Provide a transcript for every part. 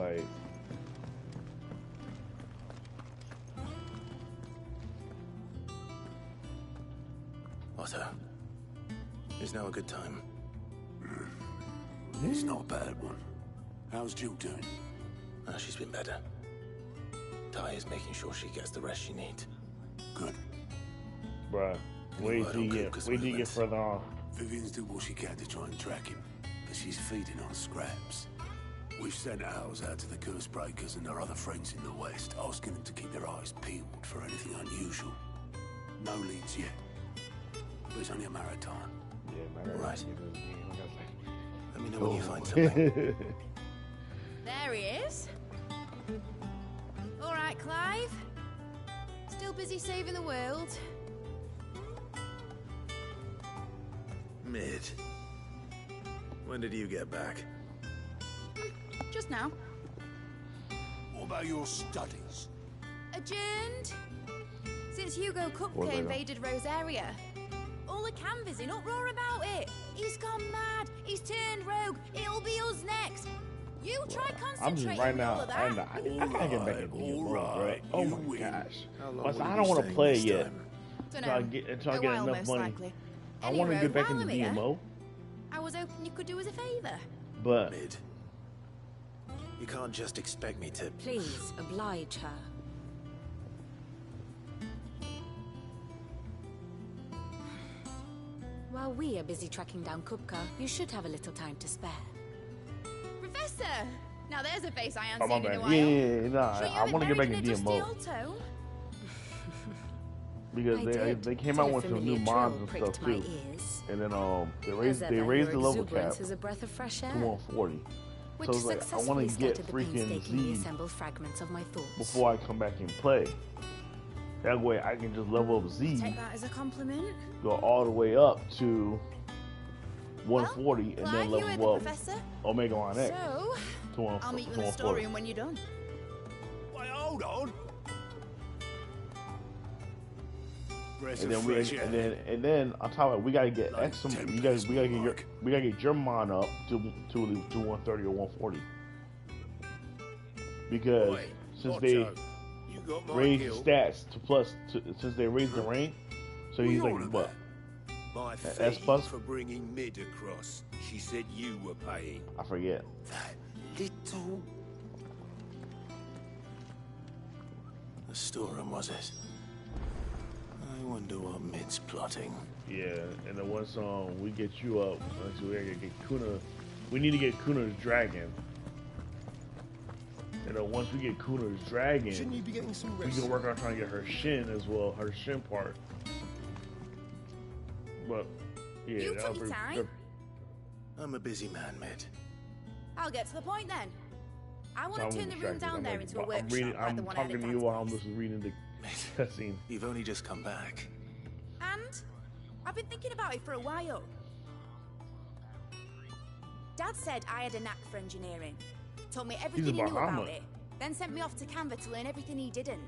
like. Otto, is now a good time? It's not a bad one. How's Jill doing? Oh, she's been better. Ty is making sure she gets the rest she needs. Good. Bruh, wait till you get further on. Vivian's did what she can to try and track him, but she's feeding on scraps. We've sent ours out to the Curse Breakers and their other friends in the West, asking them to keep their eyes peeled for anything unusual. No leads yet, but it's only a matter of time. Yeah, man. Right. Let me know when you find something. There he is. All right, Clive. Still busy saving the world. Mid. When did you get back? Just now. What about your studies? Adjourned. Since Hugo Kupka invaded Rosaria. All the canvass in uproar about it. He's gone mad. He's turned rogue. It'll be us next. You try concentrating I'm just right on now. all of that. I gotta get back into DMO, bro. Oh my gosh. How I don't want to play it yet. Dunno. Until I A get while, enough most money. likely. I want to Anyway, get back while into I'm here, DMO, I was hoping you could do us a favour. but Mid. You can't just expect me to... Please, oblige her. While we are busy tracking down Kupka, you should have a little time to spare. Professor! Now there's a face I oh haven't my seen in a bad. while. Yeah, nah. Sure you I haven't want to get back buried in in a dusty DMO old tome? because I they did, came till out a with some new familiar mods trill and pricked stuff my too. ears. And then they As ever, raised the your level cap exuberance is a breath of fresh air, to 140. which So it's like I successfully want to get scattered the freaking painstakingly Z assembled fragments of my thoughts. before I come back and play. That way I can just level up Z, Take that as a compliment. go all the way up to 140, and Clive, then you heard level the up Professor. Omega Line X So, to I'll meet you in the 140. storeroom when you're done. Wait, hold on. And then on top of it, we gotta get Like X. We 10 gotta get your mon up to 130 or 140 because Wait, since Ocho, they you got my raised guild. the stats to since they raised the rank, so he's What like you on what? about? My S fee plus? for bringing Mid across. She said you were paying. I forget. That little... The storeroom, was it? I wonder what Mid's plotting. Yeah, and then once we get you up, so we gotta get Kuna. We need to get Kuna's dragon. And then once we get Kuna's dragon, Shouldn't you be getting some we rest? can work on trying to get her shin as well, her shin part. But yeah, You that'll took your be- time. I'm a busy man, Mid. I'll get to the point then. I want I'm to turn the room distracted. down I'm there like, into a I'm workshop reading. like the I'm one talking at to you while I'm just reading the cutscene. You've only just come back. And I've been thinking about it for a while. Dad said I had a knack for engineering. Told me everything he knew Bahama. about it. Then sent me off to Canva to learn everything he didn't.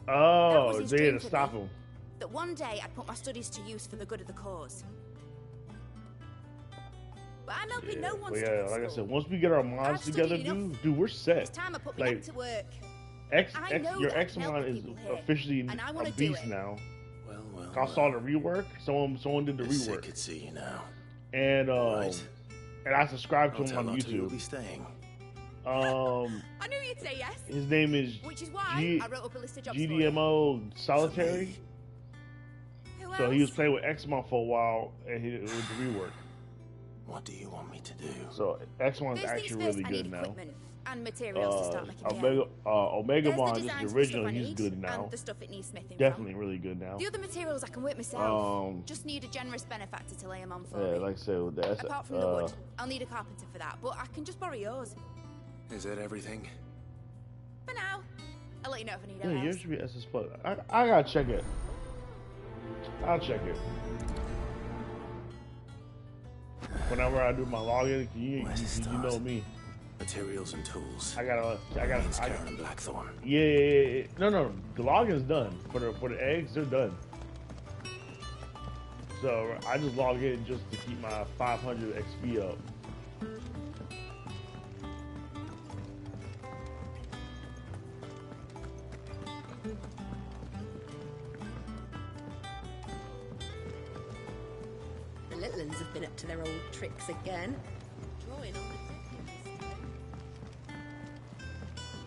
Oh, was his they had dream to for stop me. him. That one day I'd put my studies to use for the good of the cause. But I'm helping no one But study yeah, at like I school. said, once we get our mods I've together, studied enough. dude, we're It's set. time I put my Like, head to work. I know your that I can Xmon help is people here, officially and I a wanna do beast it. now. Well, I saw the rework. Someone did the It's sick rework, to see you now. and Right. and I subscribed to I'll him tell on Otto you'll YouTube. be staying. I knew you'd say yes. His name is Which is why G- I wrote up a list of jobs GDMO Solitary. for you. Who So he was else? playing with Xmon for a while, and it was the rework. What do you want me to do? So Xmon's First things actually first, really I good need now. equipment and materials to start making Omega There's the Omegabon, designs just for the the original, stuff I he's need, good now. and the stuff it needs smithing Definitely really good now. from. The other materials I can work myself. Um, Just need a generous benefactor to lay them on for Yeah, me. like I said, that's Apart from the wood, I'll need a carpenter for that, but I can just borrow yours. Is that everything? For now. I'll let you know if I need yeah, anything yours else. should be SS Plus. I gotta check it. I'll check it. Whenever I do my login, you know me. Materials and tools. I gotta. Karen and Blackthorn. Yeah. No. The login's done for the eggs. They're done. So I just log in just to keep my 500 XP up. The little uns have been up to their old tricks again. Drawing on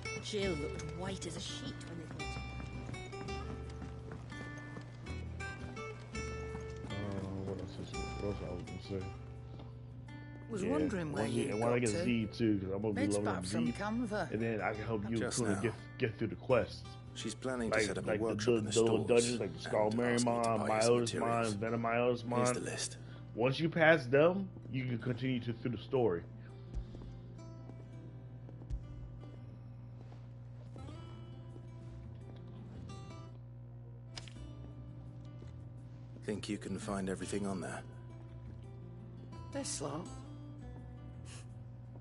the Jill looked white as a sheet when they called What else is what else I was gonna say? Was wondering where you and when I get Z too, because I'm gonna be It's leveling back up from Z, Canva. and then I can help you Just Kuna, now. get through the quests. She's planning to Like, set up like a workshop in the the little stores. dungeons, like the Skull and Mary ask me to Mine, buy us Myotis materials. Mine, Venom Myotis Here's Mine. the list. Once you pass them, you can continue through the story. Think you can find everything on there? This lot.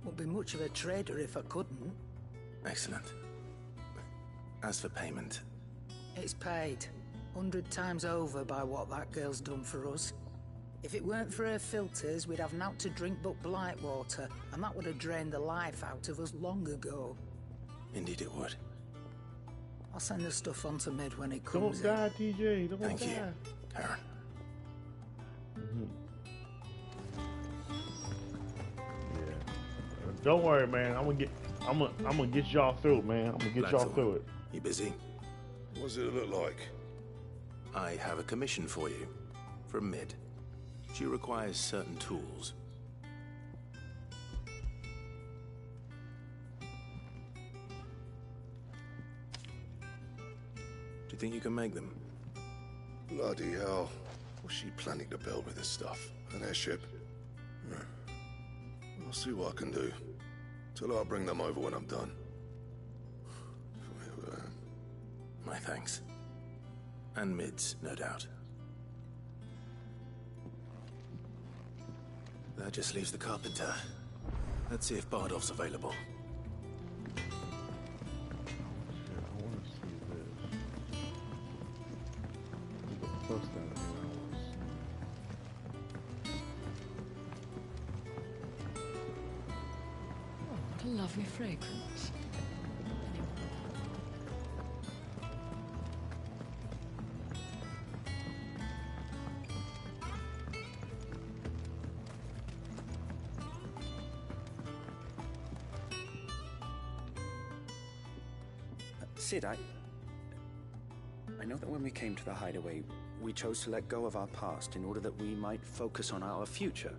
Wouldn't be much of a trader if I couldn't. Excellent. As for payment, It's paid 100 times over by what that girl's done for us. If it weren't for her filters, we'd have naught to drink but blight water, and that would have drained the life out of us long ago. indeed it would. I'll send the stuff on to Mid when it Don't comes in. die, TJ. Don't Thank die. you, Karen. Yeah. Don't worry, man. I'm gonna get y'all through it, man. I'm gonna get y'all Blackthorn, through it. You busy? What does it look like? I have a commission for you. From Mid. She requires certain tools. Do you think you can make them? Bloody hell. What's she planning to build with this stuff? An airship? I'll see what I can do. Tell her I'll bring them over when I'm done. My thanks. And Mid's, no doubt. That just leaves the carpenter. Let's see if Bardolph's available. Shit, I wanna see this. There's a plus down here. What a lovely fragrance. Sid, I know that when we came to the hideaway, we chose to let go of our past in order that we might focus on our future.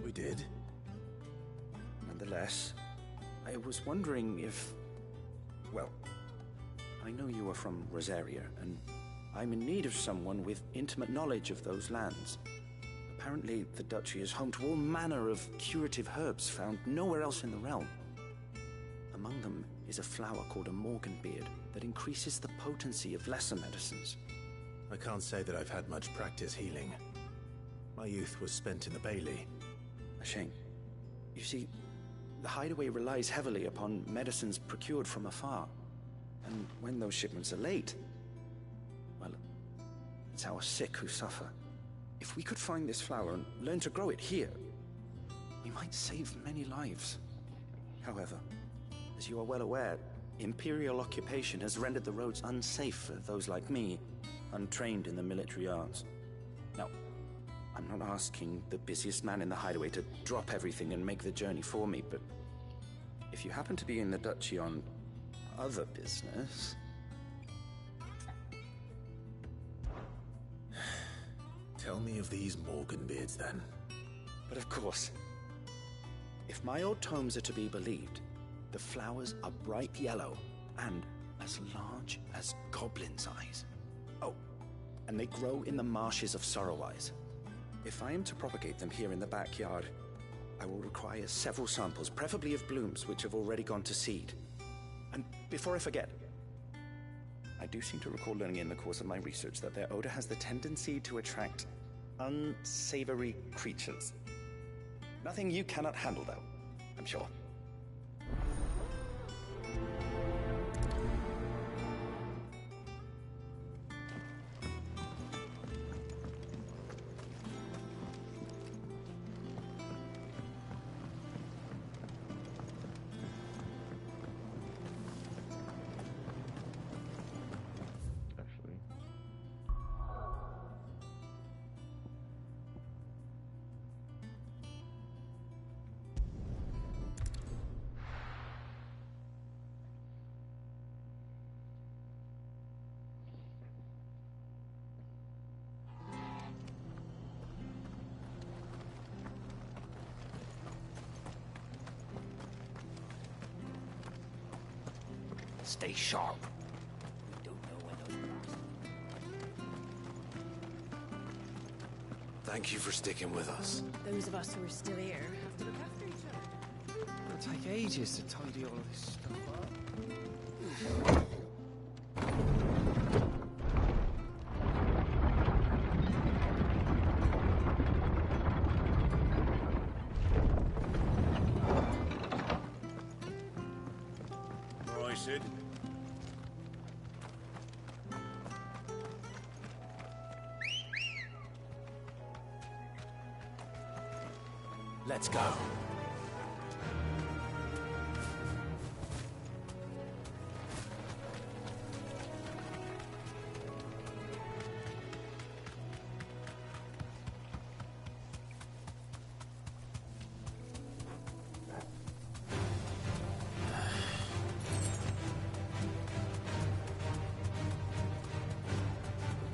We did. Nonetheless, I was wondering if... Well, I know you are from Rosaria, and I'm in need of someone with intimate knowledge of those lands. Apparently, the Duchy is home to all manner of curative herbs found nowhere else in the realm. Among them is a flower called a Morganbeard that increases the potency of lesser medicines. I can't say that I've had much practice healing. My youth was spent in the Bailey. A shame. You see, the hideaway relies heavily upon medicines procured from afar. And when those shipments are late, well, it's our sick who suffer. If we could find this flower and learn to grow it here, we might save many lives. However, as you are well aware, Imperial occupation has rendered the roads unsafe for those like me, untrained in the military arts. Now, I'm not asking the busiest man in the hideaway to drop everything and make the journey for me, but if you happen to be in the Duchy on other business... Tell me of these Morganbeards, then. But of course, if my old tomes are to be believed, the flowers are bright yellow and as large as goblins' eyes. Oh, and they grow in the marshes of Sorrowwise. If I am to propagate them here in the backyard, I will require several samples, preferably of blooms which have already gone to seed. And before I forget, I do seem to recall learning in the course of my research that their odor has the tendency to attract unsavory creatures. Nothing you cannot handle, though, I'm sure. Stay sharp. We don't know when those blocks. Thank you for sticking with us. Those of us who are still here have to look after each other. It'll take ages to tidy all of this stuff up. Sid. Let's go.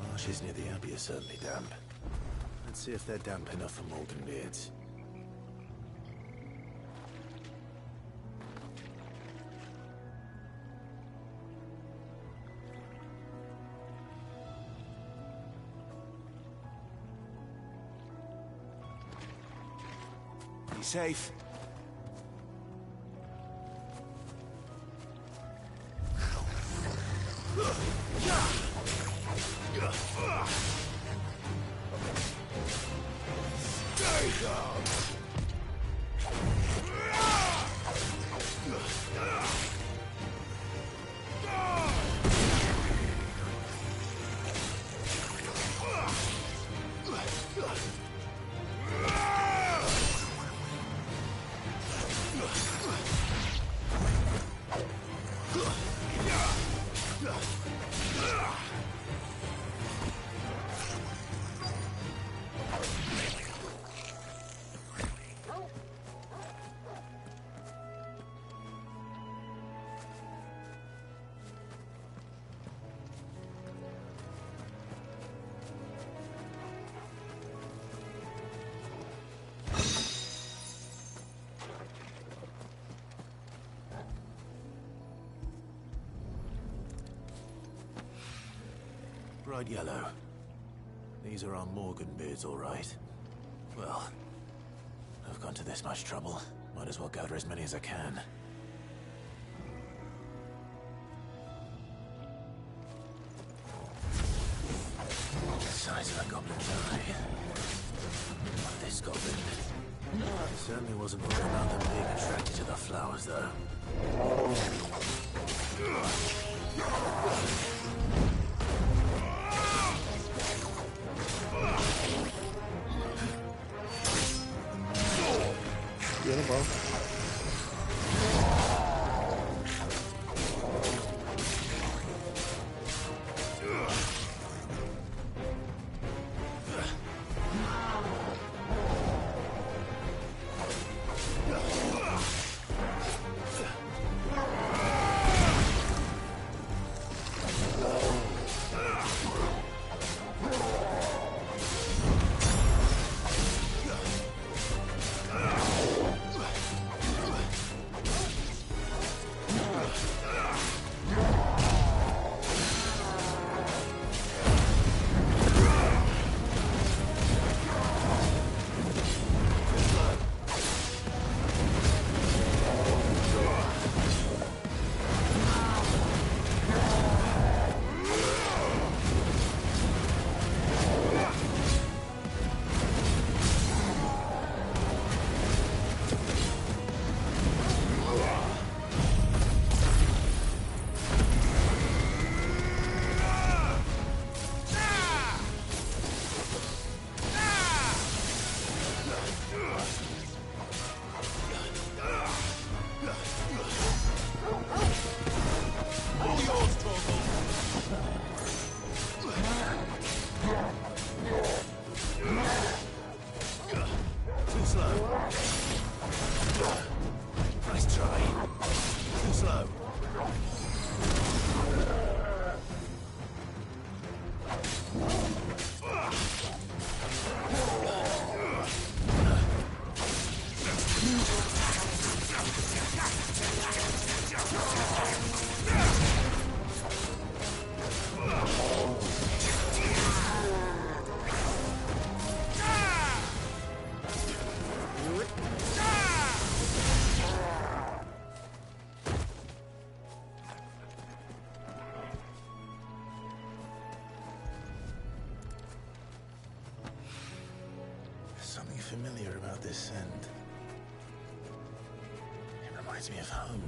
Marshes near the Abbey are certainly damp. Let's see if they're damp enough for Morgan Beards. Be safe. Bright yellow. These are our Morgan Beards, all right. Well, I've gone to this much trouble. Might as well gather as many as I can. The size of a goblin's eye. Not this goblin. Certainly wasn't worried about them being attracted to the flowers, though. Beautiful. something familiar about this scent. It reminds me of home.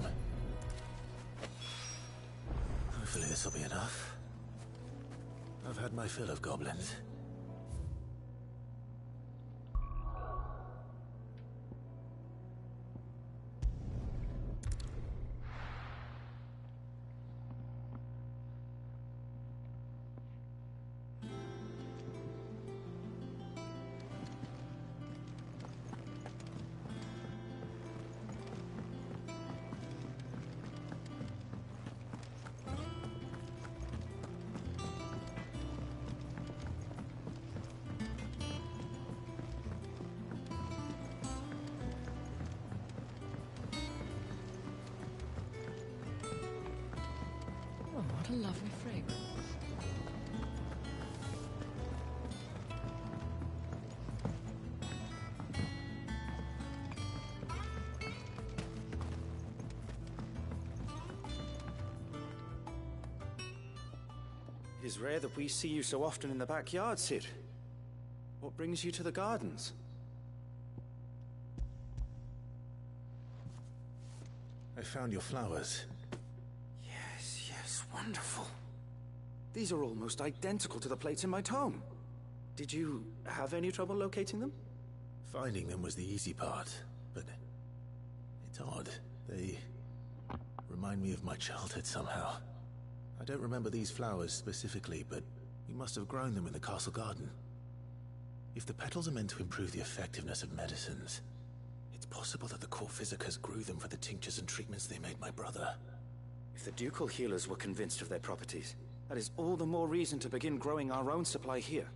Hopefully this will be enough. I've had my fill of goblins. What a lovely fragrance. It is rare that we see you so often in the backyard, Cid. What brings you to the gardens? I found your flowers. Yes, wonderful. These are almost identical to the plates in my tome. Did you have any trouble locating them? Finding them was the easy part, but it's odd. They remind me of my childhood somehow. I don't remember these flowers specifically, but you must have grown them in the castle garden. If the petals are meant to improve the effectiveness of medicines, it's possible that the court physicers grew them for the tinctures and treatments they made my brother. If the ducal healers were convinced of their properties, that is all the more reason to begin growing our own supply here.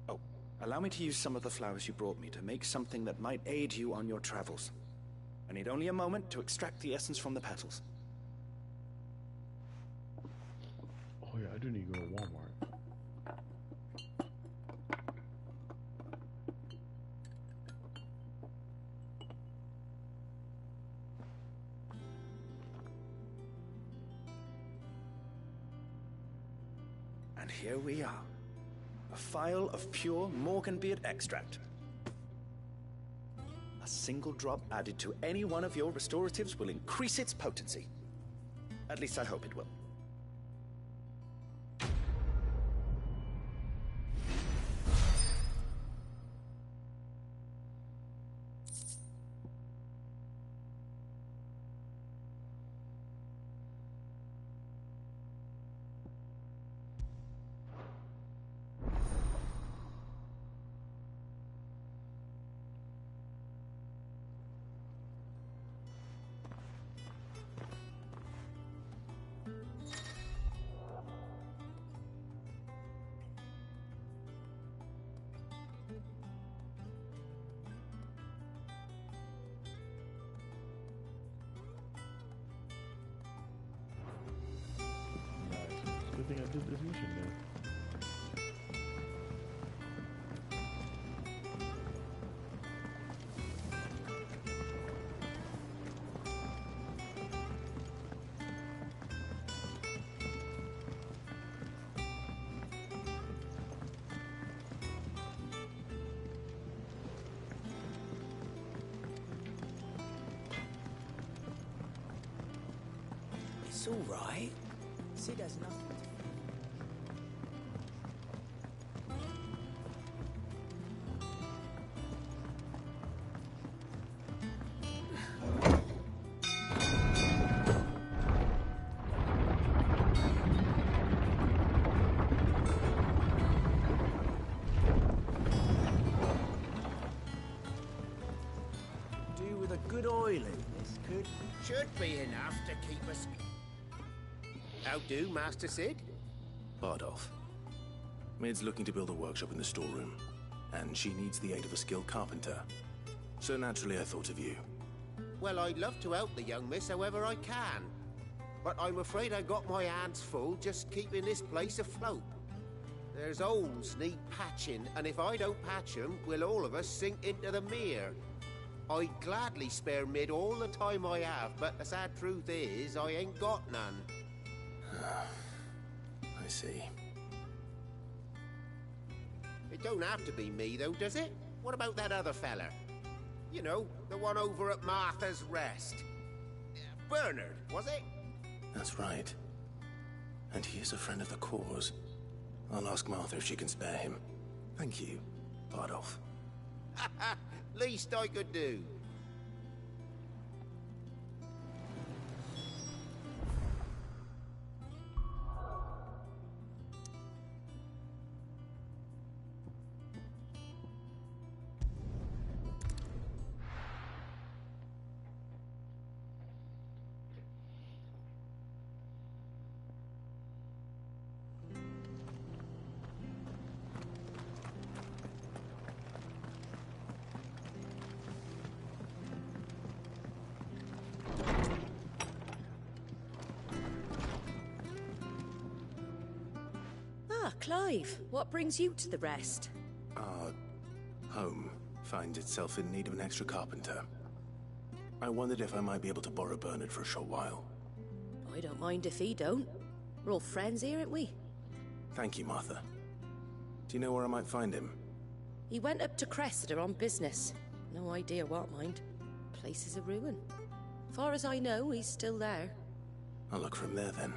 Oh, allow me to use some of the flowers you brought me to make something that might aid you on your travels. I need only a moment to extract the essence from the petals. Oh yeah, I do need to go to Walmart. And here we are. A phial of pure Morganbeard extract. A single drop added to any one of your restoratives will increase its potency. At least I hope it will. Good thing I did this mission then. It's all right. Sid has nothing to do with a good oiling. This should be enough to keep us. How do, Master Cid? Bardolph. Mid's looking to build a workshop in the storeroom, and she needs the aid of a skilled carpenter. So naturally I thought of you. Well, I'd love to help the young miss however I can. But I'm afraid I got my hands full just keeping this place afloat. There's holes need patching, and if I don't patch them, we'll all of us sink into the mere. I'd gladly spare Mid all the time I have, but the sad truth is, I ain't got none. I see. It don't have to be me, though, does it? What about that other fella? You know, the one over at Martha's Rest. Bernard, was it? That's right. And he is a friend of the cause. I'll ask Martha if she can spare him. Thank you, Bardolph. Least I could do. Clive, what brings you to the Rest? Our home finds itself in need of an extra carpenter. I wondered if I might be able to borrow Bernard for a short while. I don't mind if he don't. We're all friends here, aren't we? Thank you, Martha. Do you know where I might find him? He went up to Cressida on business. No idea what, mind. Place is a ruin. Far as I know, he's still there. I'll look from there, then.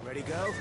Ready, go?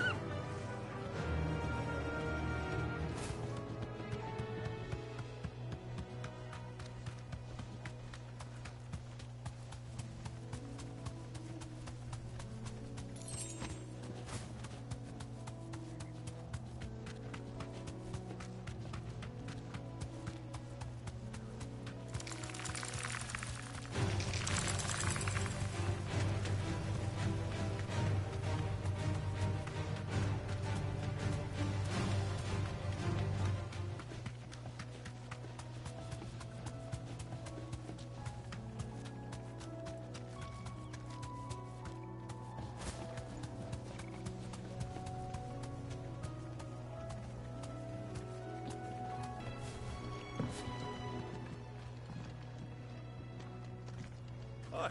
Hi.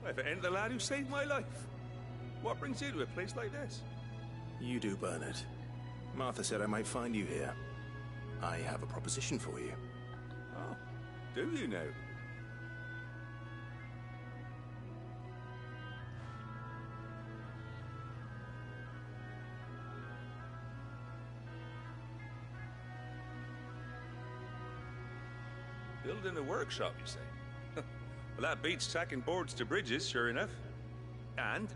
If it ain't the lad who saved my life. What brings you to a place like this? You do, Bernard. Martha said I might find you here. I have a proposition for you. Oh, do you now? Building a workshop, you say? Well, that beats tacking boards to bridges, sure enough. And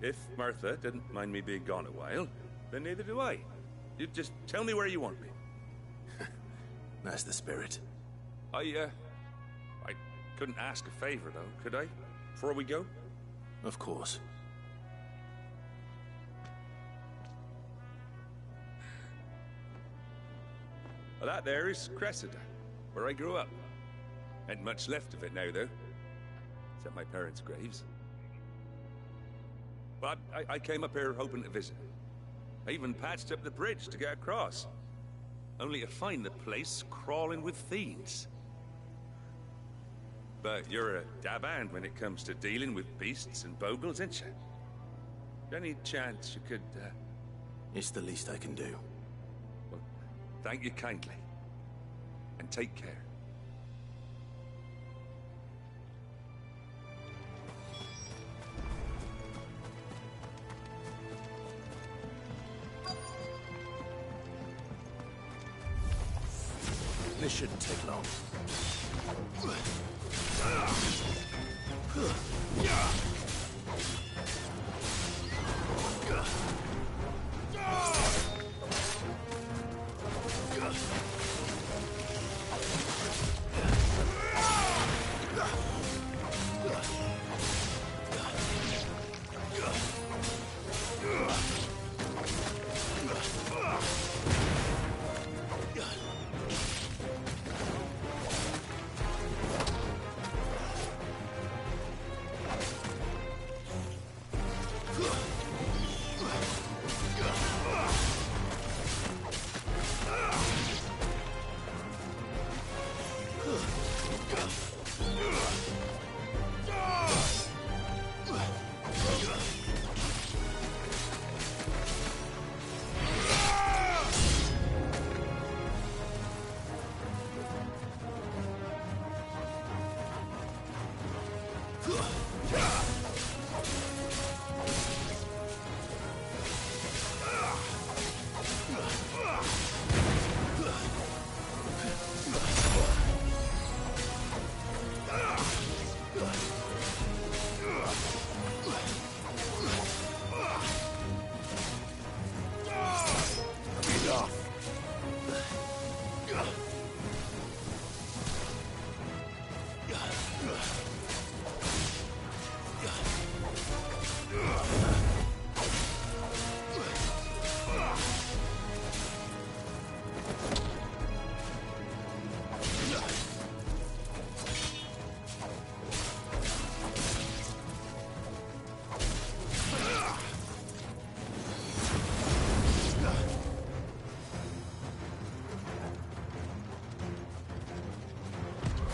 if Martha didn't mind me being gone a while, then neither do I. You just tell me where you want me. That's the spirit. I couldn't ask a favor, though, could I? Before we go? Of course. Well, that there is Cressida, where I grew up. Ain't much left of it now, though. Except my parents' graves. But I came up here hoping to visit. I even patched up the bridge to get across. Only to find the place crawling with fiends. But you're a dab hand when it comes to dealing with beasts and bogles, ain't you? Any chance you could, It's the least I can do. Well, thank you kindly. And take care. This shouldn't take long.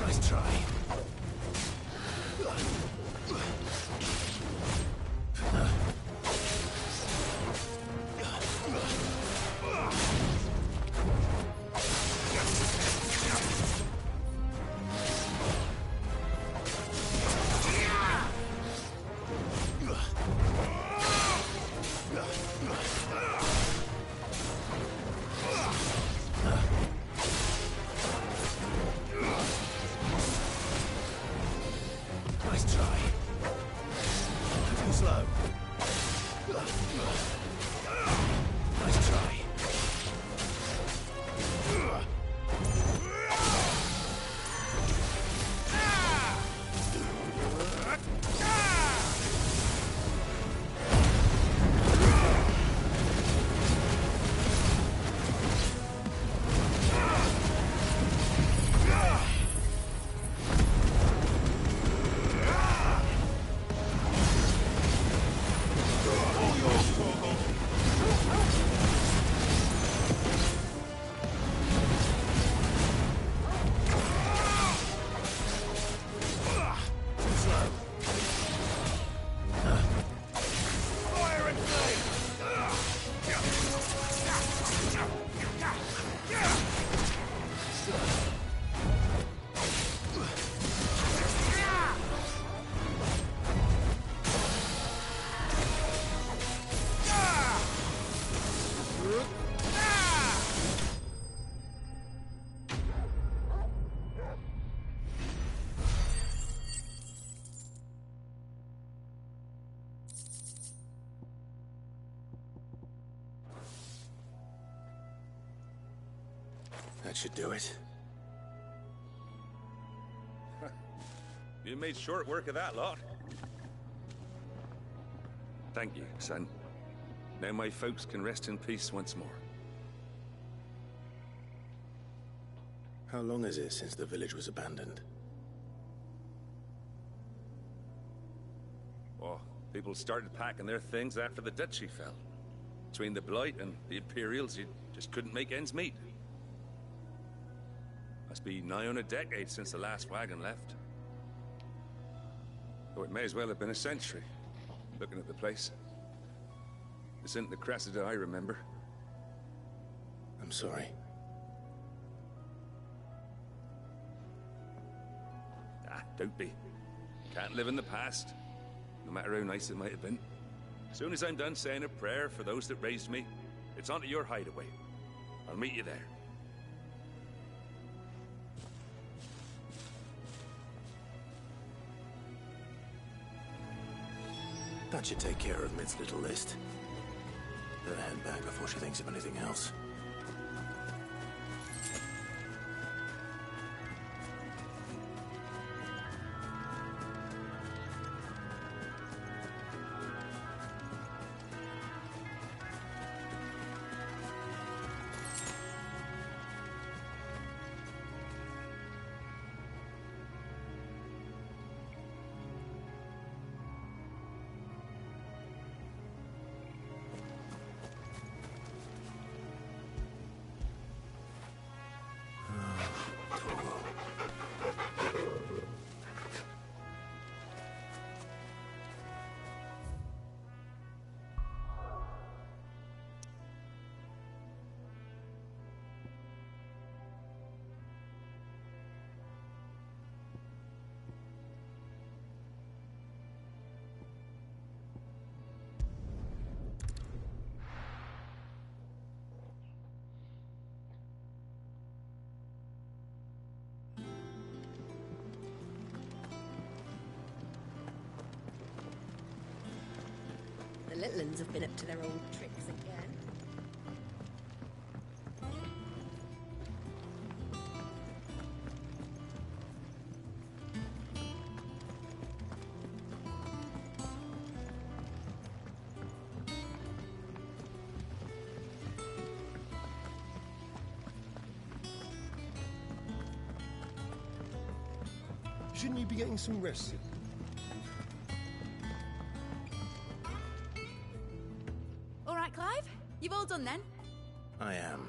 Nice try. Nice try. Too slow. Nice try. That should do it. You made short work of that lot. Thank you, son. Now my folks can rest in peace once more. How long is it since the village was abandoned? Oh, people started packing their things after the duchy fell. Between the Blight and the Imperials, you just couldn't make ends meet. Must be nigh on a decade since the last wagon left. Though it may as well have been a century, looking at the place. This isn't the Cressida I remember. I'm sorry. Ah, don't be. Can't live in the past, no matter how nice it might have been. As soon as I'm done saying a prayer for those that raised me, it's onto your hideaway. I'll meet you there. That should take care of Mid's little list. Better head back before she thinks of anything else. The little uns have been up to their old tricks again. Shouldn't you be getting some rest? All right, Clive? You've all done then? I am.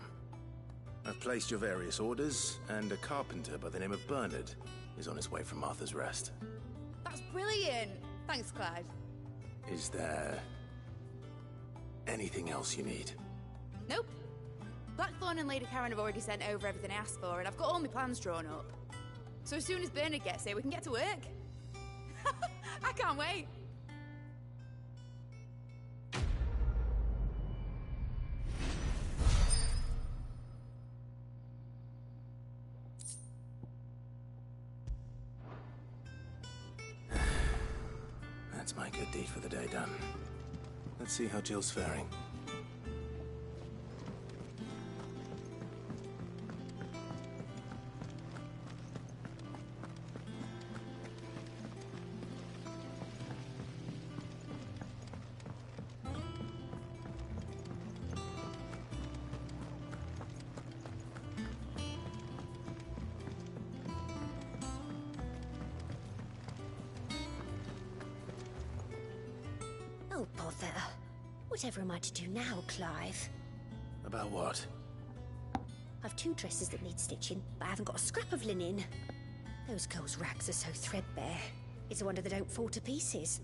I've placed your various orders, and a carpenter by the name of Bernard is on his way from Martha's Rest. That's brilliant. Thanks, Clive. Is there anything else you need? Nope. Blackthorn and Lady Karen have already sent over everything I asked for, and I've got all my plans drawn up. So as soon as Bernard gets here, we can get to work. I can't wait. That's my good deed for the day done. Let's see how Jill's faring. Oh, bother. Whatever am I to do now, Clive? About what? I've 2 dresses that need stitching, but I haven't got a scrap of linen. Those girls' rags are so threadbare. It's a wonder they don't fall to pieces.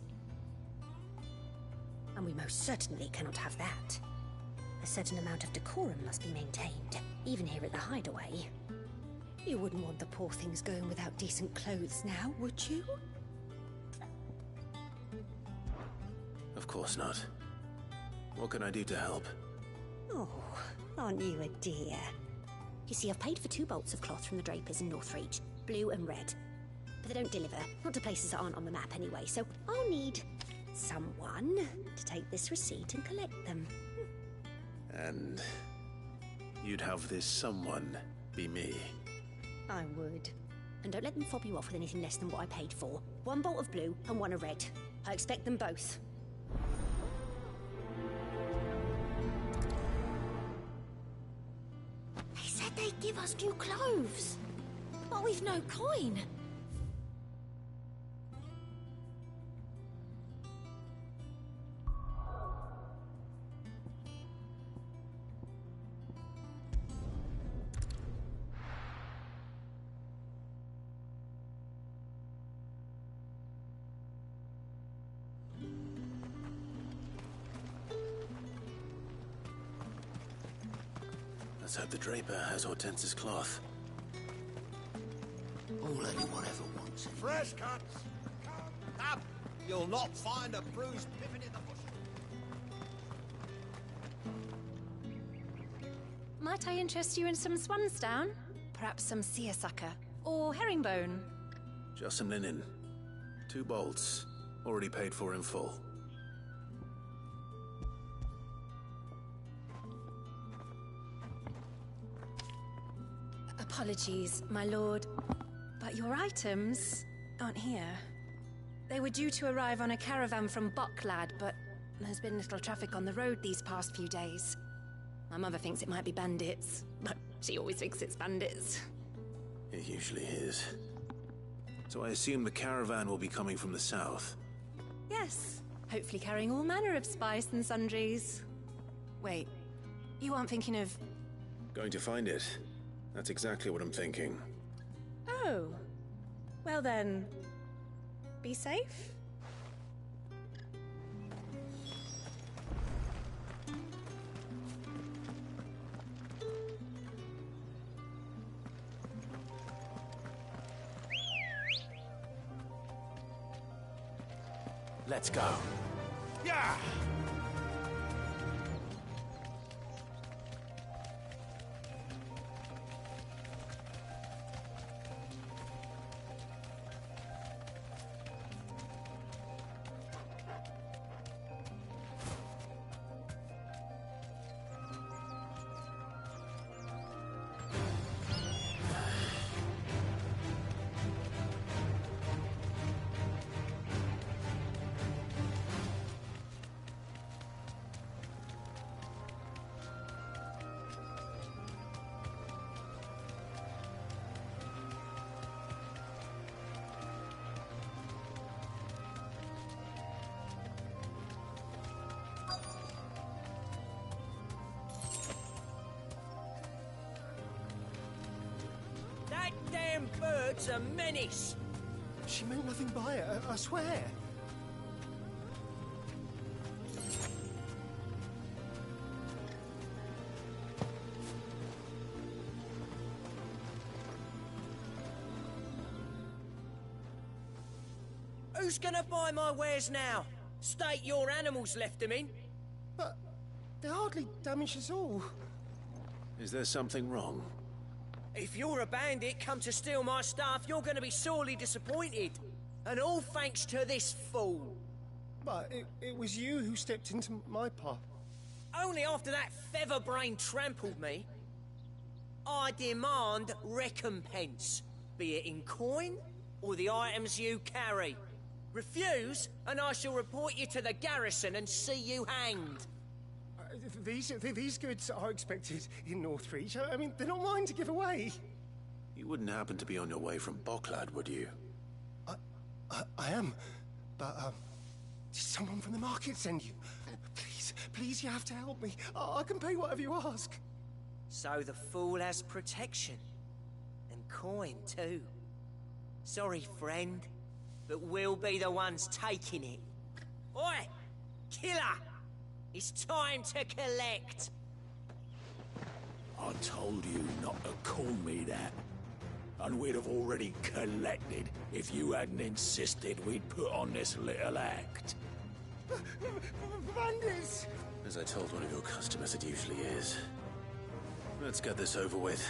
And we most certainly cannot have that. A certain amount of decorum must be maintained, even here at the Hideaway. You wouldn't want the poor things going without decent clothes now, would you? Of course not. What can I do to help? Oh, aren't you a dear? You see, I've paid for 2 bolts of cloth from the drapers in Northreach, blue and red. But they don't deliver, not to places that aren't on the map anyway, so I'll need someone to take this receipt and collect them. And you'd have this someone be me? I would. And don't let them fob you off with anything less than what I paid for. 1 bolt of blue and 1 of red. I expect them both. They said they'd give us new clothes. But we've no coin. Let's hope the draper has Hortense's cloth. All anyone ever wants. Fresh cuts! Come up! You'll not find a bruised pippin in the bush. Might I interest you in some swansdown? Perhaps some seersucker? Or herringbone? Just some linen. 2 bolts. Already paid for in full. Apologies, my lord, but your items aren't here. They were due to arrive on a caravan from Bucklad, but there's been little traffic on the road these past few days. My mother thinks it might be bandits, but she always thinks it's bandits. It usually is. So I assume the caravan will be coming from the south. Yes, hopefully carrying all manner of spice and sundries. Wait, you aren't thinking of... Going to find it. That's exactly what I'm thinking. Oh. Well then, be safe? Let's go. Yeah! Them birds are menace. She meant nothing by it, I swear. Who's gonna buy my wares now? State your animals left them in. But they hardly damaged us all. Is there something wrong? If you're a bandit come to steal my stuff, you're gonna be sorely disappointed. And all thanks to this fool. But it was you who stepped into my path. Only after that feather-brain trampled me. I demand recompense, be it in coin or the items you carry. Refuse, and I shall report you to the garrison and see you hanged. These goods are expected in Northreach. I mean, they're not mine to give away. You wouldn't happen to be on your way from Boklad, would you? I am, but did someone from the market send you? Please, you have to help me. I can pay whatever you ask. So the fool has protection. And coin, too. Sorry, friend, but we'll be the ones taking it. Oi! Killer! It's time to collect! I told you not to call me that. And we'd have already collected if you hadn't insisted we'd put on this little act. Bandits! As I told one of your customers, it usually is. Let's get this over with.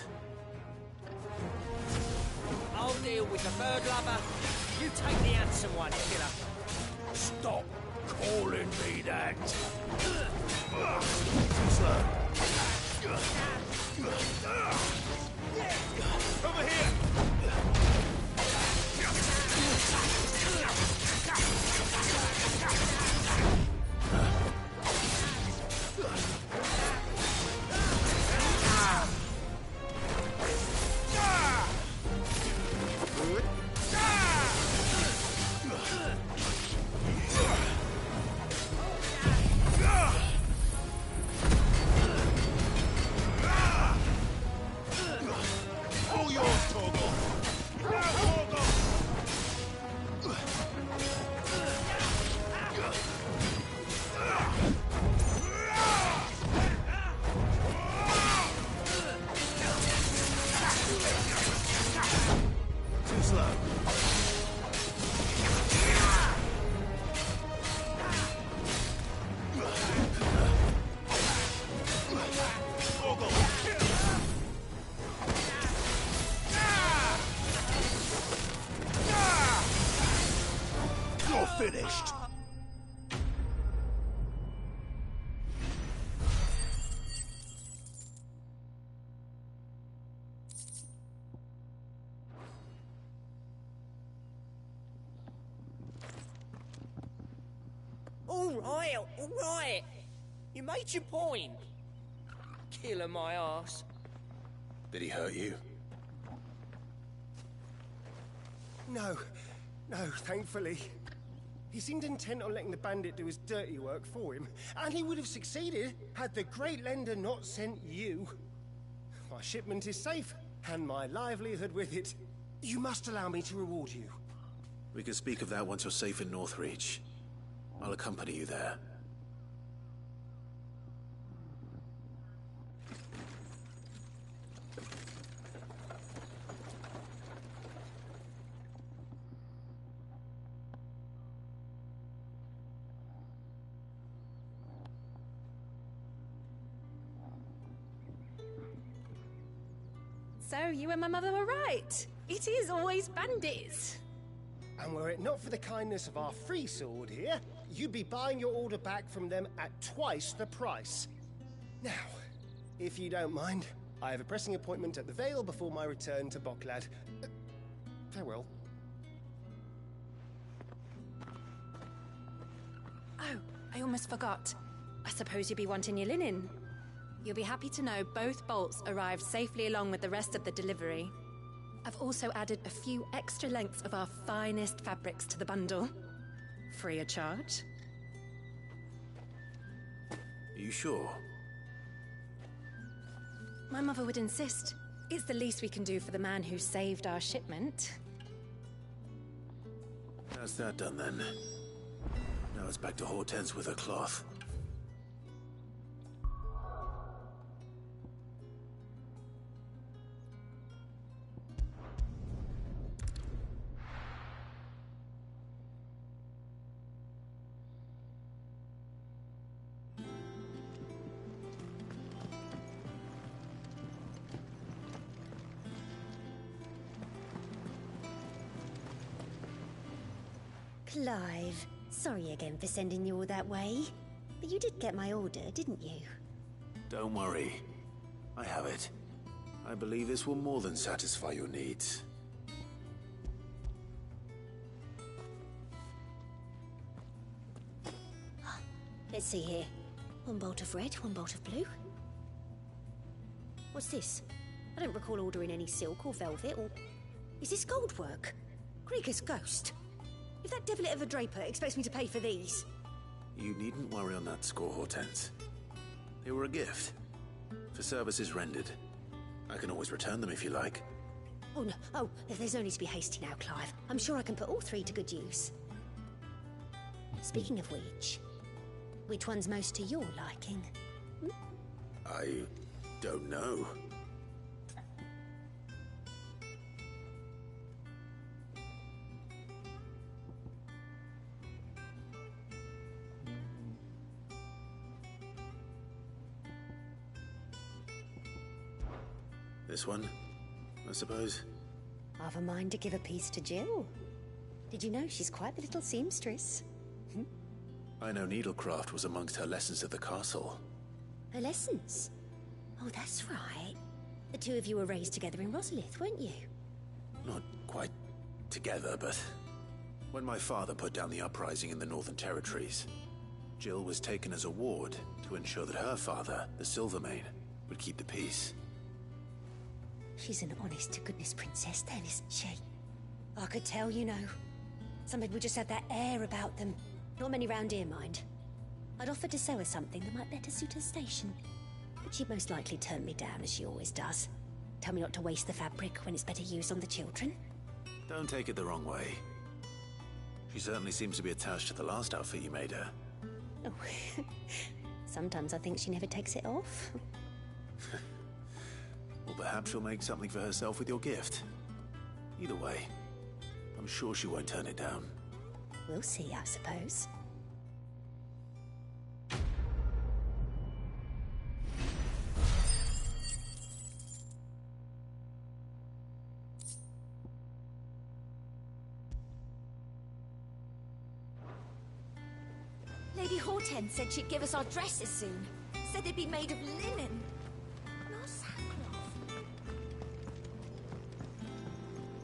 I'll deal with the bird lover. You take the handsome one, killer. Stop calling me that. Over here! All yours, Torgal! Too slow. You're finished. All right. You made your point. Killer my ass. Did he hurt you? No, thankfully. He seemed intent on letting the bandit do his dirty work for him, and he would have succeeded had the Great Lender not sent you. My shipment is safe, and my livelihood with it. You must allow me to reward you. We can speak of that once you're safe in Northreach. I'll accompany you there. So, you and my mother were right. It is always bandits. And were it not for the kindness of our free sword here, you'd be buying your order back from them at twice the price. Now, if you don't mind, I have a pressing appointment at the Vale before my return to Boklad. Farewell. Oh, I almost forgot. I suppose you'll be wanting your linen. You'll be happy to know both bolts arrived safely along with the rest of the delivery. I've also added a few extra lengths of our finest fabrics to the bundle. Free of charge. Are you sure? My mother would insist. It's the least we can do for the man who saved our shipment. That's that done then. Now it's back to Hortense with her cloth. Clive, sorry again for sending you all that way. But you did get my order, didn't you? Don't worry. I have it. I believe this will more than satisfy your needs. Let's see here. One bolt of red, one bolt of blue. What's this? I don't recall ordering any silk or velvet or... Is this gold work? Krieger's ghost. If that devilit of a draper expects me to pay for these... You needn't worry on that score, Hortense. They were a gift. For services rendered. I can always return them if you like. Oh, no. Oh, there's no need to be hasty now, Clive. I'm sure I can put all three to good use. Speaking of which one's most to your liking? I don't know. This one, I suppose. I've a mind to give a piece to Jill. Did you know she's quite the little seamstress? I know needlecraft was amongst her lessons at the castle. Her lessons? Oh, that's right. The two of you were raised together in Rosalith, weren't you? Not quite together, but... When my father put down the uprising in the Northern Territories, Jill was taken as a ward to ensure that her father, the Silvermane, would keep the peace. She's an honest-to-goodness princess then, isn't she? I could tell, you know. Some people just have that air about them. Not many round here, mind. I'd offered to sew her something that might better suit her station. But she'd most likely turn me down, as she always does. Tell me not to waste the fabric when it's better used on the children. Don't take it the wrong way. She certainly seems to be attached to the last outfit you made her. Oh, sometimes I think she never takes it off. Or perhaps she'll make something for herself with your gift. Either way, I'm sure she won't turn it down. We'll see, I suppose. Lady Hortense said she'd give us our dresses soon. Said they'd be made of linen. Not sackcloth.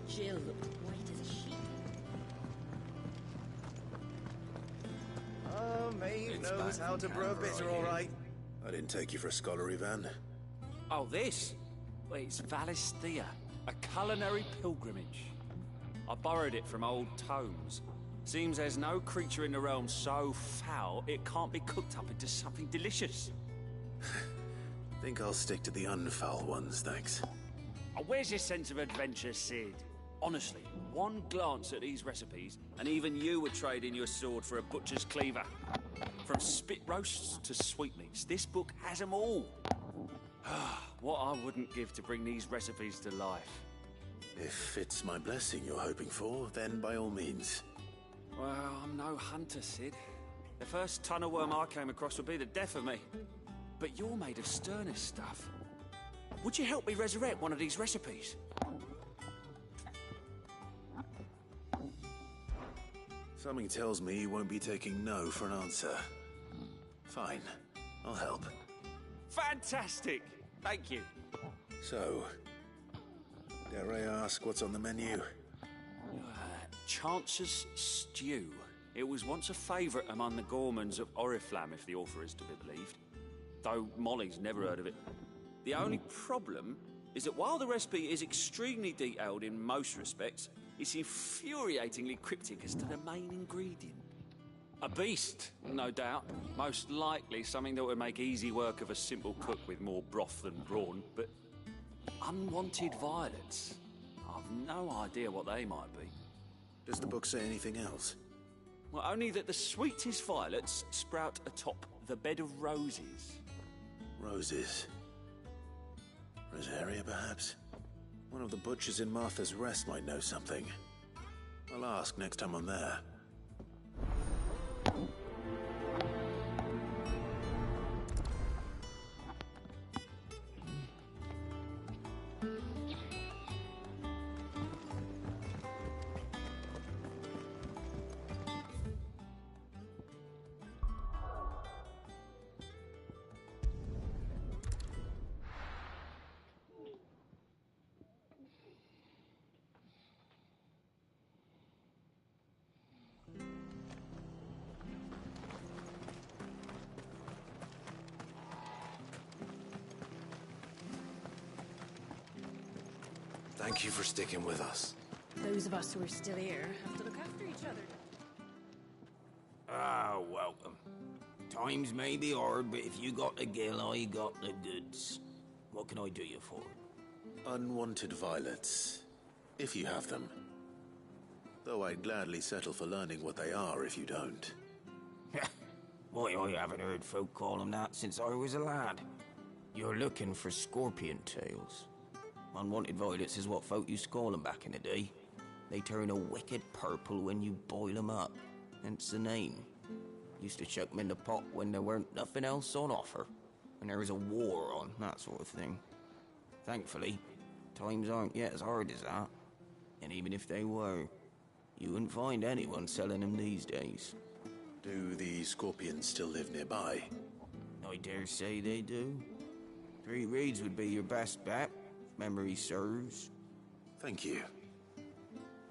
Jill looked white as a sheet. Oh, Maeve knows how to brew a bitter, all right. I didn't take you for a scholar, Ivan. Oh, this? Well, it's Valisthea, a culinary pilgrimage. I borrowed it from old tomes. Seems there's no creature in the realm so foul it can't be cooked up into something delicious. Think I'll stick to the unfoul ones, thanks. Oh, where's your sense of adventure, Sid? Honestly, one glance at these recipes, and even you would trade in your sword for a butcher's cleaver. From spit roasts to sweetmeats, this book has them all. What I wouldn't give to bring these recipes to life. If it's my blessing you're hoping for, then by all means. Well, I'm no hunter, Sid. The first ton of worm I came across would be the death of me. But you're made of sterner stuff. Would you help me resurrect one of these recipes? Something tells me you won't be taking no for an answer. Fine, I'll help. Fantastic! Thank you. So, dare I ask what's on the menu? Chance's Stew. It was once a favourite among the gourmands of Oriflamme, if the author is to be believed. Though Molly's never heard of it. The only problem is that while the recipe is extremely detailed in most respects, it's infuriatingly cryptic as to the main ingredient. A beast, no doubt. Most likely something that would make easy work of a simple cook with more broth than brawn, but Unwanted violets. I've no idea what they might be. Does the book say anything else? Well, only that the sweetest violets sprout atop the bed of roses. Roses. Rosaria, perhaps? One of the butchers in Martha's Rest might know something. I'll ask next time I'm there. Thank you for sticking with us. Those of us who are still here have to look after each other. Ah, welcome. Times may be hard, but if you got the gill, I got the goods. What can I do you for? Unwanted violets, if you have them. Though I'd gladly settle for learning what they are if you don't. Why, I haven't heard folk call them that since I was a lad. You're looking for scorpion tails. Unwanted violets is what folk used to call them back in the day. They turn a wicked purple when you boil them up, hence the name. Used to chuck them in the pot when there weren't nothing else on offer, when there was a war on, that sort of thing. Thankfully, times aren't yet as hard as that. And even if they were, you wouldn't find anyone selling them these days. Do the scorpions still live nearby? I dare say they do. Three Reeds would be your best bet, if memory serves. Thank you.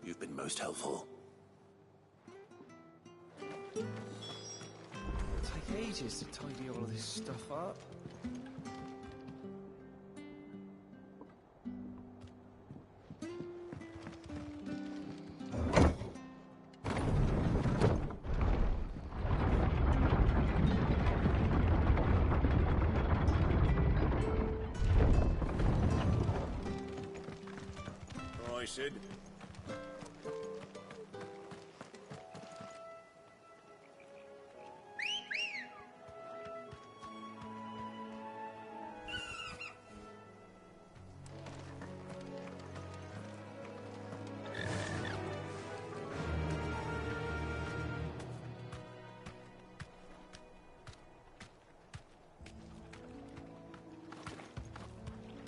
You've been most helpful. It'll take ages to tidy all of this stuff up. Sid.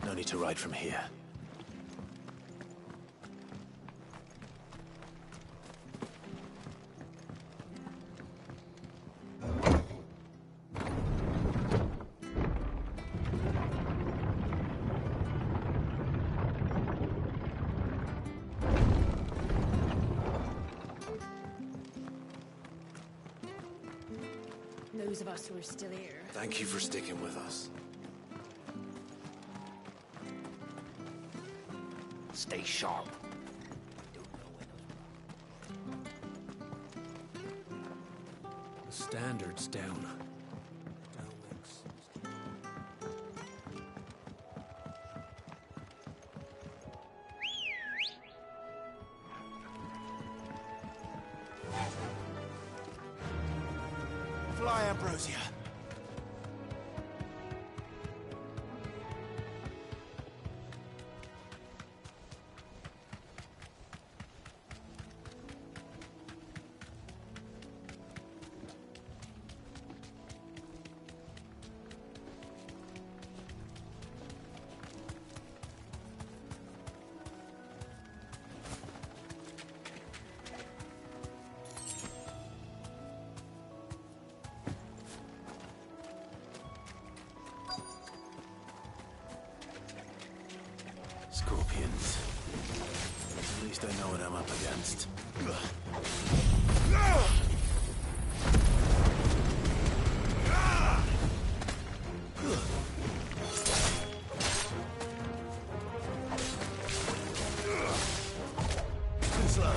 No need to ride from here. Those of us who are still here. Thank you for sticking with us. Stay sharp. The standard's down. Fly, Ambrosia. Scorpions. At least I know what I'm up against. Too slow.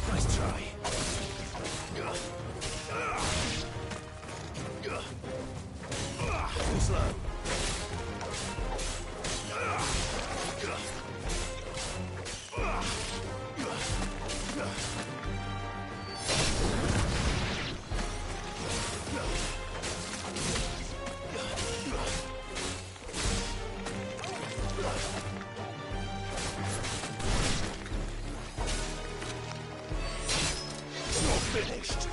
Nice try. slow. Finished.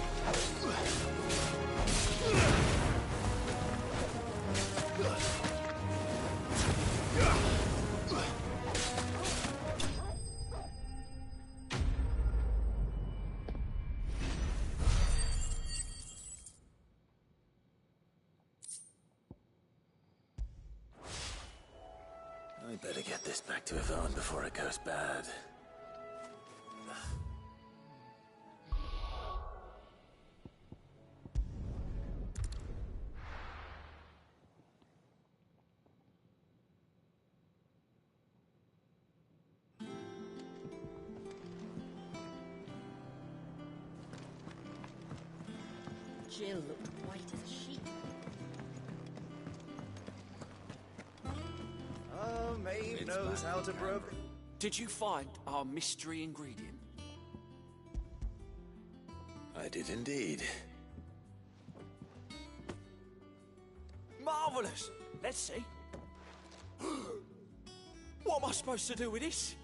I better get this back to Yvonne before it goes bad. Jill looked white as a sheet. Oh, Maeve knows how to broker. Did you find our mystery ingredient? I did indeed. Marvellous! Let's see. What am I supposed to do with this?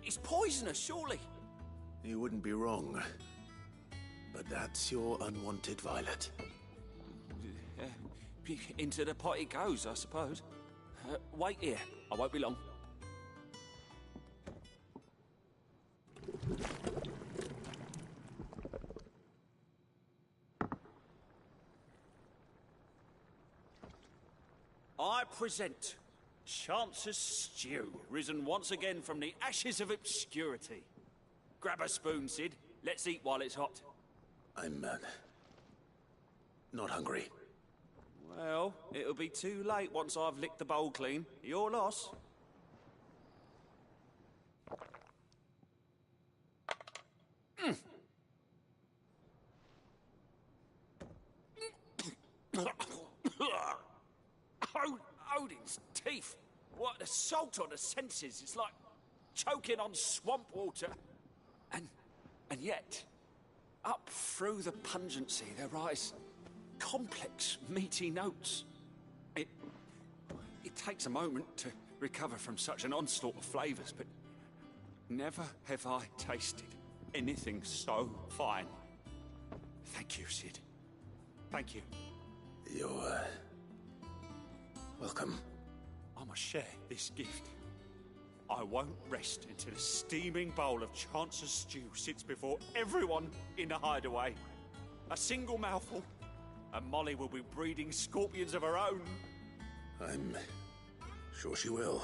It's poisonous, surely. You wouldn't be wrong. But that's your unwanted violet. Into the pot it goes, I suppose. Wait here. I won't be long. I present Chance's Stew, risen once again from the ashes of obscurity. Grab a spoon, Sid. Let's eat while it's hot. I'm, not hungry. Well, it'll be too late once I've licked the bowl clean. Your loss. Odin's teeth. What assault on the senses. It's like choking on swamp water. And yet, up through the pungency, there rise complex, meaty notes. It takes a moment to recover from such an onslaught of flavours, but never have I tasted anything so fine. Thank you, Sid. Thank you. You're, welcome. I must share this gift. I won't rest until a steaming bowl of Chance's Stew sits before everyone in the hideaway. A single mouthful, and Molly will be breeding scorpions of her own. I'm sure she will.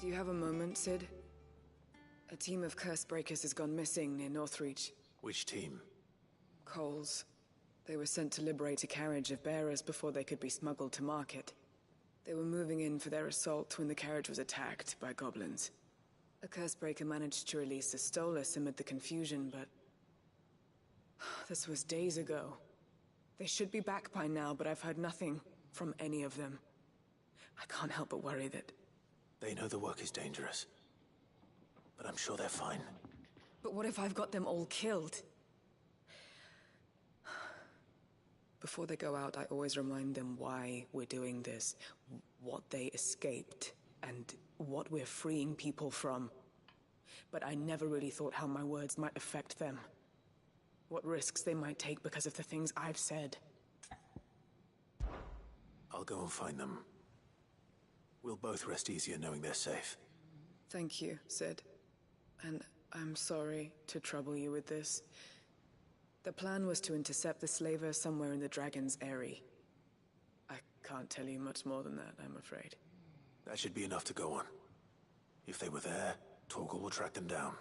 Do you have a moment, Sid? A team of Cursebreakers has gone missing near Northreach. Which team? Coles. They were sent to liberate a carriage of bearers before they could be smuggled to market. They were moving in for their assault when the carriage was attacked by goblins. A Cursebreaker managed to release a Stolas amid the confusion, but... this was days ago. They should be back by now, but I've heard nothing from any of them. I can't help but worry that... They know the work is dangerous. But I'm sure they're fine. But what if I've got them all killed? Before they go out, I always remind them why we're doing this, what they escaped, and what we're freeing people from. But I never really thought how my words might affect them. What risks they might take because of the things I've said. I'll go and find them. We'll both rest easier knowing they're safe. Thank you, Sid. And I'm sorry to trouble you with this. The plan was to intercept the slaver somewhere in the Dragon's Eyrie. I can't tell you much more than that, I'm afraid. That should be enough to go on. If they were there, Torgal will track them down.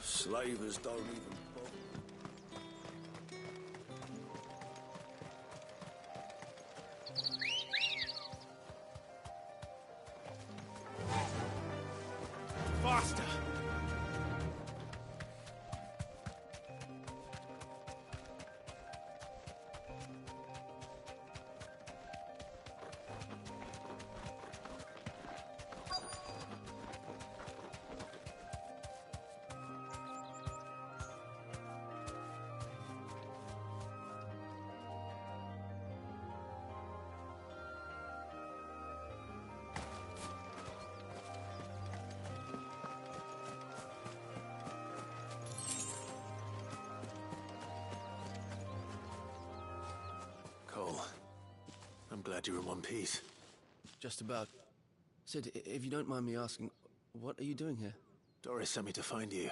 Slavers don't even bother. Faster! Cole, I'm glad you're in one piece. Just about. Sid, if you don't mind me asking, what are you doing here? Doris sent me to find you.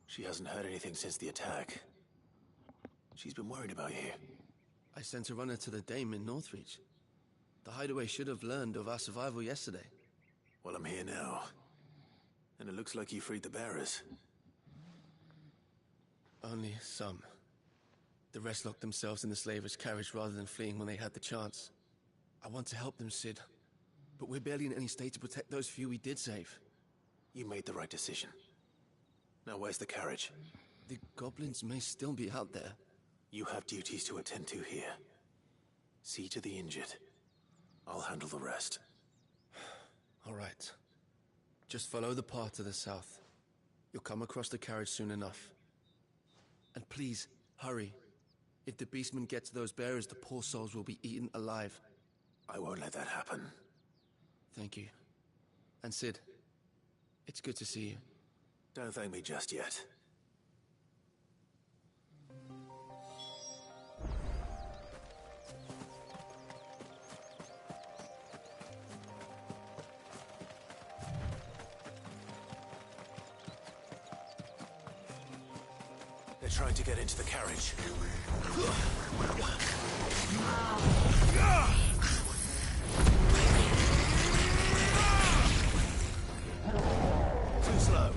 She hasn't heard anything since the attack. She's been worried about you. I sent a runner to the Dame in Northreach. The Hideaway should have learned of our survival yesterday. Well, I'm here now. And it looks like you freed the bearers. Only some. The rest locked themselves in the slaver's carriage rather than fleeing when they had the chance. I want to help them, Sid. But we're barely in any state to protect those few we did save. You made the right decision. Now where's the carriage? The goblins may still be out there. You have duties to attend to here. See to the injured. I'll handle the rest. All right. Just follow the path to the south. You'll come across the carriage soon enough. And please, hurry. If the beastmen get to those bearers, the poor souls will be eaten alive. I won't let that happen. Thank you. And Sid, it's good to see you. Don't thank me just yet. They're trying to get into the carriage. Too slow.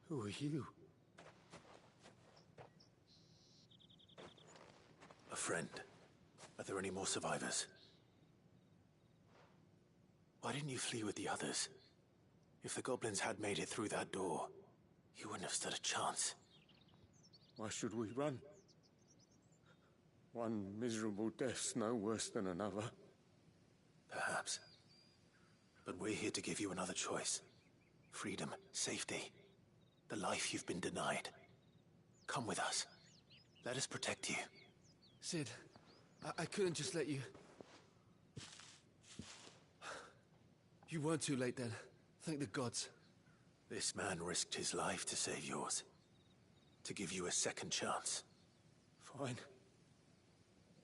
Who are you? A friend. Are there any more survivors? Why didn't you flee with the others? If the goblins had made it through that door, you wouldn't have stood a chance. Why should we run? One miserable death's no worse than another. Perhaps. But we're here to give you another choice. Freedom, safety, the life you've been denied. Come with us. Let us protect you. Cid, I couldn't just let you... You weren't too late then. Thank the gods. This man risked his life to save yours. To give you a second chance. Fine.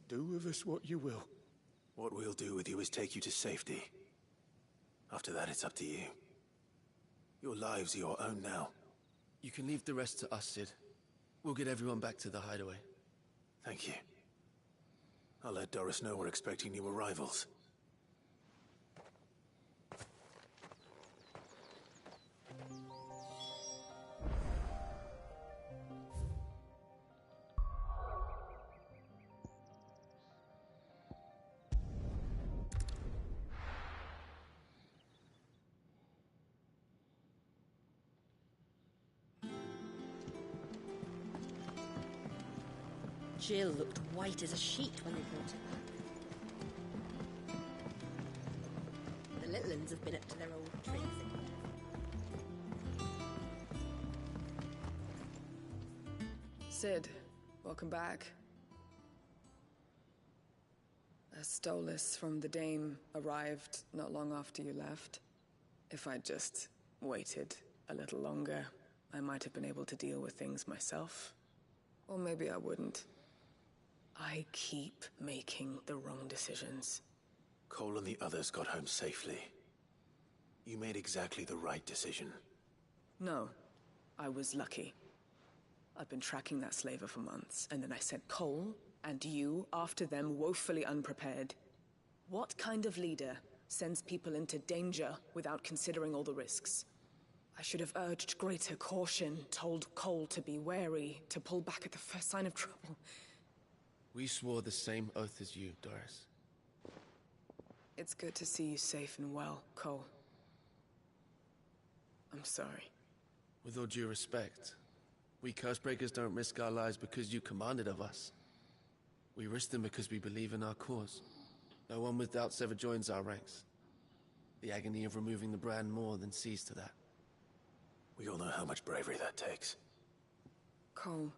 Do with us what you will. What we'll do with you is take you to safety. After that, it's up to you. Your lives are your own now. You can leave the rest to us, Cid. We'll get everyone back to the hideaway. Thank you. I'll let Doris know we're expecting new arrivals. Jill looked white as a sheet when they brought it back. The little ones have been up to their old tricks again. Cid, welcome back. A Stolas from the Dame arrived not long after you left. If I'd just waited a little longer, I might have been able to deal with things myself. Or maybe I wouldn't. I keep making the wrong decisions. Cole and the others got home safely. You made exactly the right decision. No, I was lucky. I've been tracking that slaver for months, and then I sent Cole and you after them woefully unprepared. What kind of leader sends people into danger without considering all the risks? I should have urged greater caution, told Cole to be wary, to pull back at the first sign of trouble. We swore the same oath as you, Doris. It's good to see you safe and well, Cole. I'm sorry. With all due respect, we Cursebreakers don't risk our lives because you commanded of us. We risk them because we believe in our cause. No one with doubts ever joins our ranks. The agony of removing the brand more than sees to that. We all know how much bravery that takes. Cole,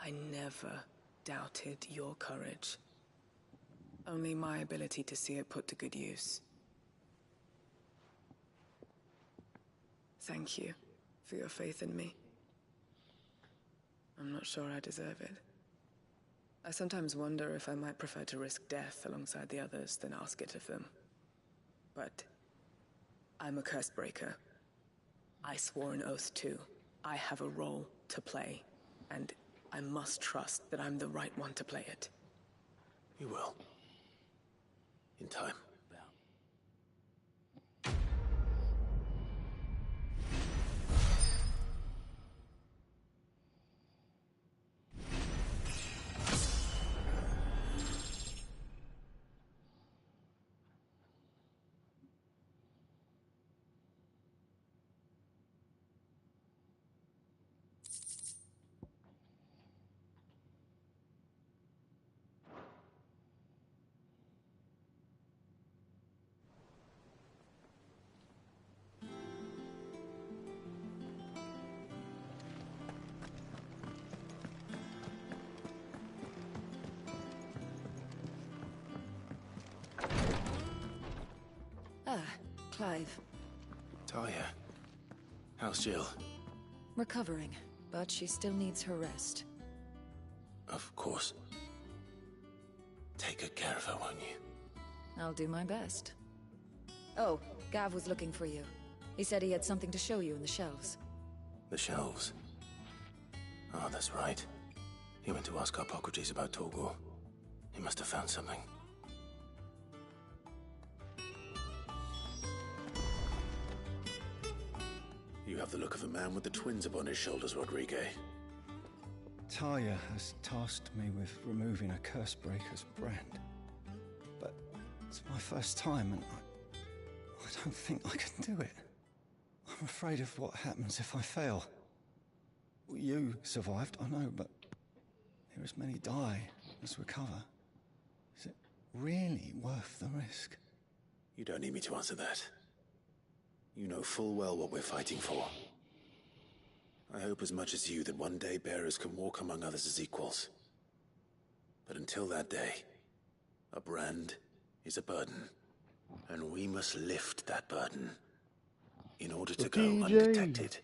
I never doubted your courage. Only my ability to see it put to good use. Thank you for your faith in me. I'm not sure I deserve it. I sometimes wonder if I might prefer to risk death alongside the others than ask it of them. But I'm a Cursebreaker. I swore an oath too. I have a role to play, and I must trust that I'm the right one to play it. You will. In time. Clive. Talia. How's Jill? Recovering, but she still needs her rest. Of course. Take good care of her, won't you? I'll do my best. Oh, Gav was looking for you. He said he had something to show you in the shelves. The shelves? Oh, that's right. He went to ask Harpocrates about Torgor. He must have found something. You have the look of a man with the twins upon his shoulders, Rodrigue. Talia has tasked me with removing a Cursebreaker's brand. But it's my first time, and I don't think I can do it. I'm afraid of what happens if I fail. You survived, I know, but here as many die as recover. Is it really worth the risk? You don't need me to answer that. You know full well what we're fighting for. I hope as much as you that one day bearers can walk among others as equals. But until that day, a brand is a burden. And we must lift that burden in order to go undetected.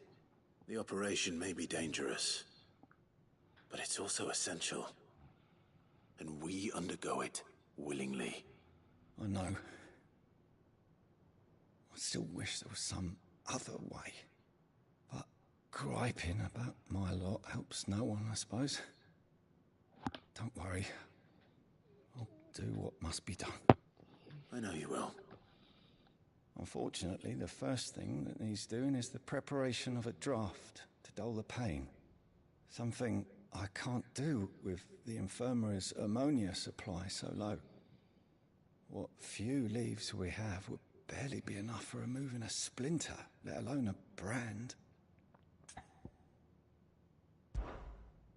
The operation may be dangerous, but it's also essential. And we undergo it willingly. I know. I still wish there was some other way. But griping about my lot helps no one, I suppose. Don't worry. I'll do what must be done. I know you will. Unfortunately, the first thing that needs doing is the preparation of a draft to dull the pain. Something I can't do with the infirmary's ammonia supply so low. What few leaves we have would barely be enough for removing a splinter, let alone a brand.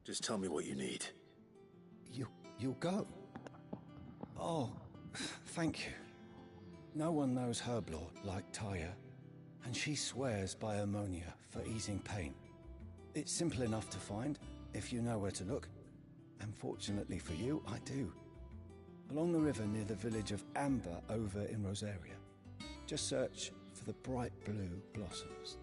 Just tell me what you need. You'll go? Oh, thank you. No one knows Herblore like Talia, and she swears by ammonia for easing pain. It's simple enough to find, if you know where to look. And fortunately for you, I do. Along the river near the village of Amber over in Rosaria. Just search for the bright blue blossoms.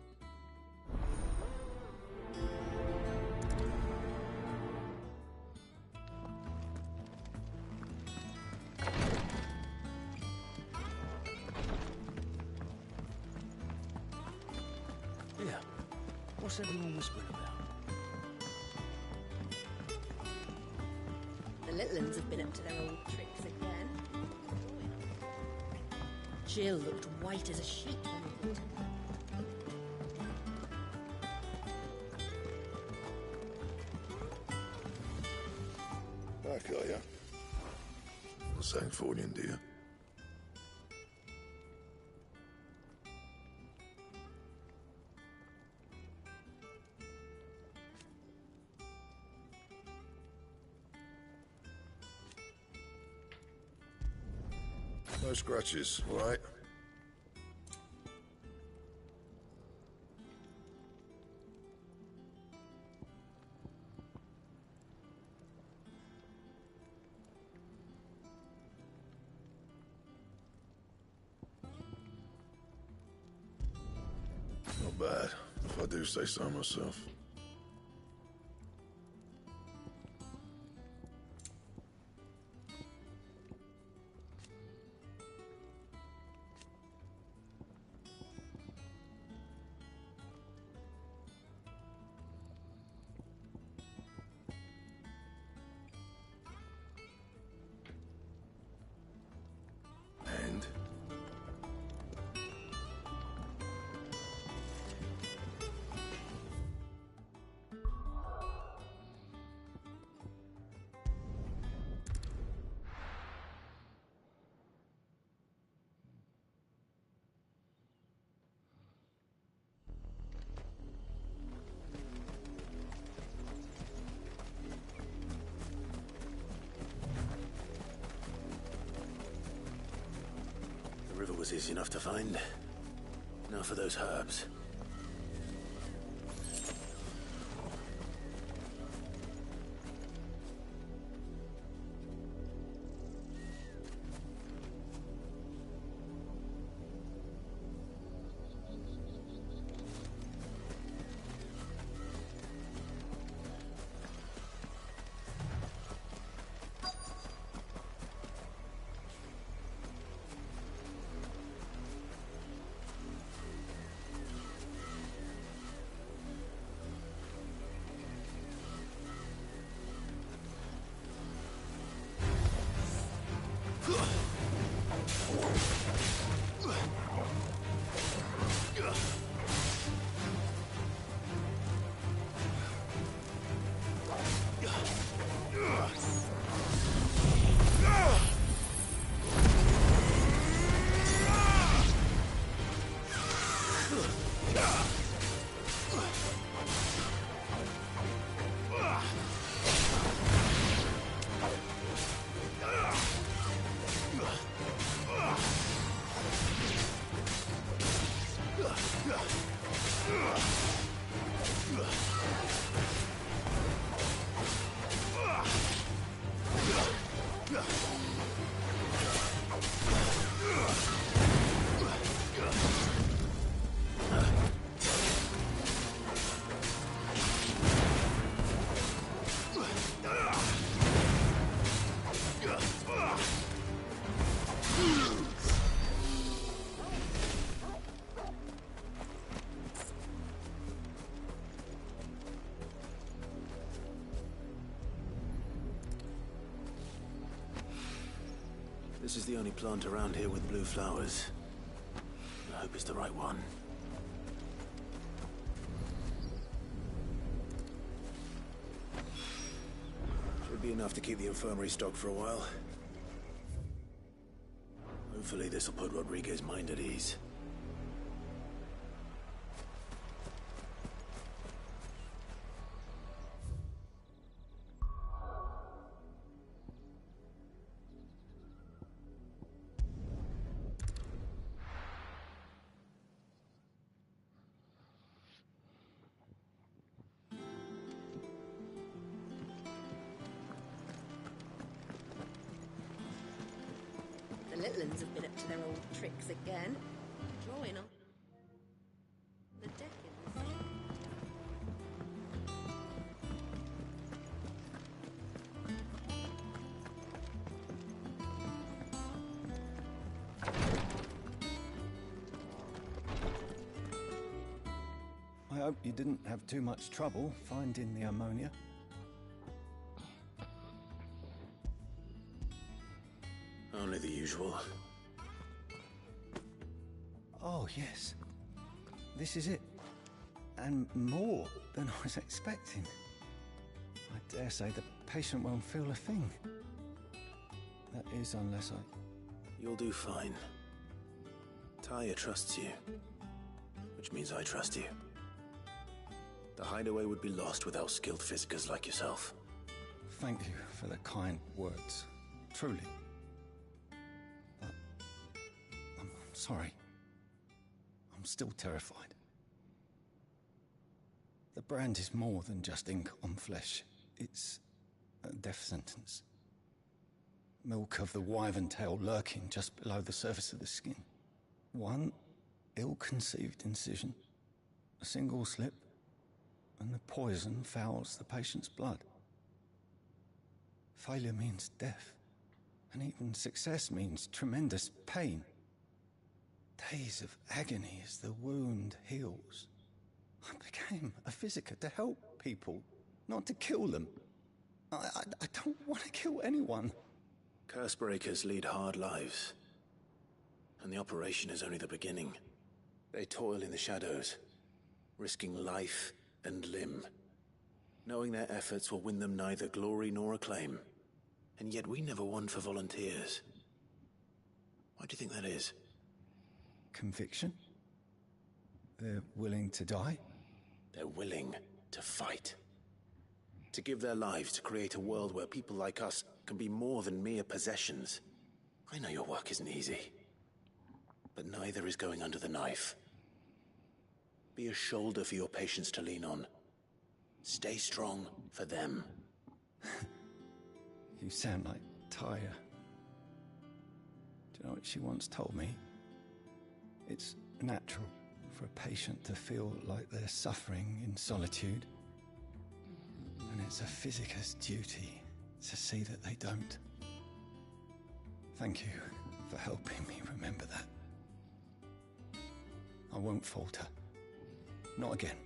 Yeah. What's everyone whispering about? The little ones have been up to their old tricks again. Jill looked white as a sheet when we put her. Back, are ya? Well, thanks for you, dear. No scratches, all right? Not bad, if I do say so myself. The river was easy enough to find. Now for those herbs. This is the only plant around here with blue flowers. I hope it's the right one. Should be enough to keep the infirmary stocked for a while. Hopefully this will put Rodriguez's mind at ease. The little uns have been up to their old tricks again. Drawing on the deck in the sea. I hope you didn't have too much trouble finding the ammonia. Only the usual. Oh, yes. This is it. And more than I was expecting. I dare say the patient won't feel a thing. That is, unless I... You'll do fine. Tyre trusts you. Which means I trust you. The hideaway would be lost without skilled physicers like yourself. Thank you for the kind words. Truly. But... I'm sorry. I'm still terrified. The brand is more than just ink on flesh. It's a death sentence. Milk of the wyvern tail lurking just below the surface of the skin. One ill-conceived incision, a single slip, and the poison fouls the patient's blood. Failure means death, and even success means tremendous pain. Days of agony as the wound heals. I became a physiker to help people, not to kill them. I don't want to kill anyone. Cursebreakers lead hard lives. And the operation is only the beginning. They toil in the shadows, risking life and limb, knowing their efforts will win them neither glory nor acclaim. And yet we never won for volunteers. Why do you think that is? Conviction? They're willing to die? They're willing to fight. To give their lives to create a world where people like us can be more than mere possessions. I know your work isn't easy. But neither is going under the knife. Be a shoulder for your patients to lean on. Stay strong for them. You sound like Tyre. Do you know what she once told me? It's natural for a patient to feel like they're suffering in solitude. And it's a physiker's duty to see that they don't. Thank you for helping me remember that. I won't falter. Not again.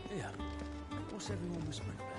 Here, what's everyone whispering about?